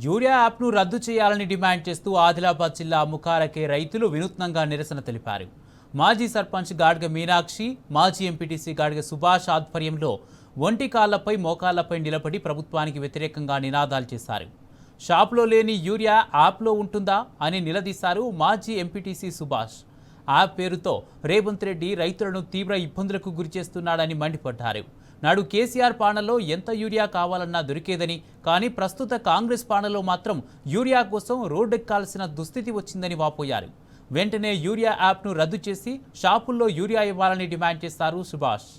Urea యాప్ను రద్దు చేయాలని డిమాండ్ చేస్తూ ఆదిలాబాద్ జిల్లా ముఖారకే రైతులు వినూత్నంగా నిరసన తెలిపారు. మాజీ సర్పంచ్ గాడ్గ మీనాక్షి, మాజీ ఎంపీటీసీ గాడ్గ సుభాష్ ఆధ్వర్యంలో ఒంటి కాళ్లపై మోకాళ్లపై నిలబడి ప్రభుత్వానికి వ్యతిరేకంగా నినాదాలు చేశారు. షాప్లో లేని యూరియా యాప్లో ఉంటుందా అని నిలదీశారు మాజీ ఎంపీటీసీ సుభాష్. యాప్ పేరుతో రేవంత్ రెడ్డి రైతులను తీవ్ర ఇబ్బందులకు గురిచేస్తున్నాడని మండిపడ్డారు. నాడు కేసీఆర్ పాలనలో ఎంత యూరియా కావాలన్నా దొరికేదని, కానీ ప్రస్తుత కాంగ్రెస్ పాలనలో మాత్రం యూరియా కోసం రోడ్డెక్కాల్సిన దుస్థితి వచ్చిందని వాపోయారు. వెంటనే యూరియా యాప్ను రద్దు చేసి షాపుల్లో యూరియా ఇవ్వాలని డిమాండ్ చేశారు సుభాష్.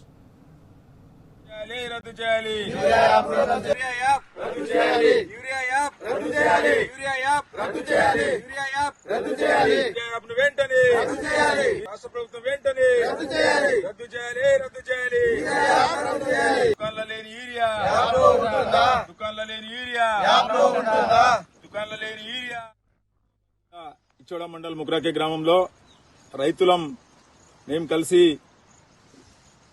ఇచ్చోడ మండల్ ముగ్రాకే గ్రామంలో రైతులం మేము కలిసి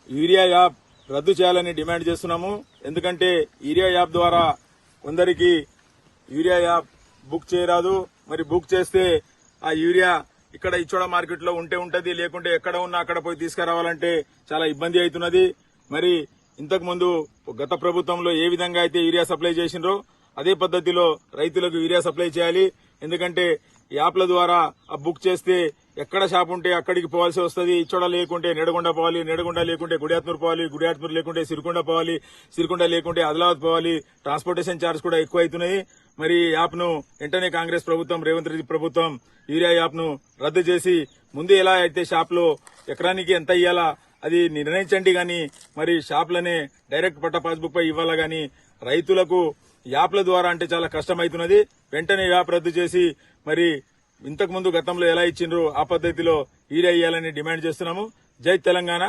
యూరియా యాప్ రద్దు చేయాలని డిమాండ్ చేస్తున్నాము. ఎందుకంటే యూరియా యాప్ ద్వారా కొందరికి యూరియా యాప్ బుక్ చేయరాదు. మరి బుక్ చేస్తే ఆ యూరియా ఇక్కడ ఇచ్చోడ మార్కెట్ లో ఉంటది, లేకుంటే ఎక్కడ ఉన్నా అక్కడ పోయి తీసుకురావాలంటే చాలా ఇబ్బంది అవుతున్నది. మరి ఇంతకు ముందు గత ప్రభుత్వంలో ఏ విధంగా అయితే యూరియా సప్లై చేసినరో అదే పద్ధతిలో రైతులకు యూరియా సప్లై చేయాలి. ఎందుకంటే యాప్ల ద్వారా ఆ బుక్ చేస్తే ఎక్కడ షాప్ ఉంటే అక్కడికి పోవాల్సి వస్తుంది. ఇచ్చోడ లేకుంటే నెడగొండ పోవాలి, నెడగొండ లేకుంటే గుడియాత్మూరు పోవాలి, గుడియాత్మూరు లేకుంటే సిరికొండ పోవాలి, సిరికొండ లేకుంటే ఆదిలాబాద్ పోవాలి. ట్రాన్స్పోర్టేషన్ ఛార్జ్ కూడా ఎక్కువ అవుతున్నాయి. మరి యాప్ ను వెంటనే కాంగ్రెస్ ప్రభుత్వం, రేవంత్ రెడ్డి ప్రభుత్వం యూరియా యాప్ ను రద్దు చేసి ముందు ఎలా అయితే షాప్ లో ఎకరానికి ఎంత ఇవ్వాలా అది నిర్ణయించండి. గాని మరి షాప్లనే డైరెక్ట్ పట్ట పాస్బుక్ పై ఇవ్వాలా గాని రైతులకు యాప్ల ద్వారా అంటే చాలా కష్టమవుతున్నది. వెంటనే యాప్ రద్దు చేసి మరి ఇంతకు ముందు గతంలో ఎలా ఇచ్చిండ్రు ఆ పద్ధతిలో యూరియా ఇవ్వాలని డిమాండ్ చేస్తున్నాము. జై తెలంగాణ.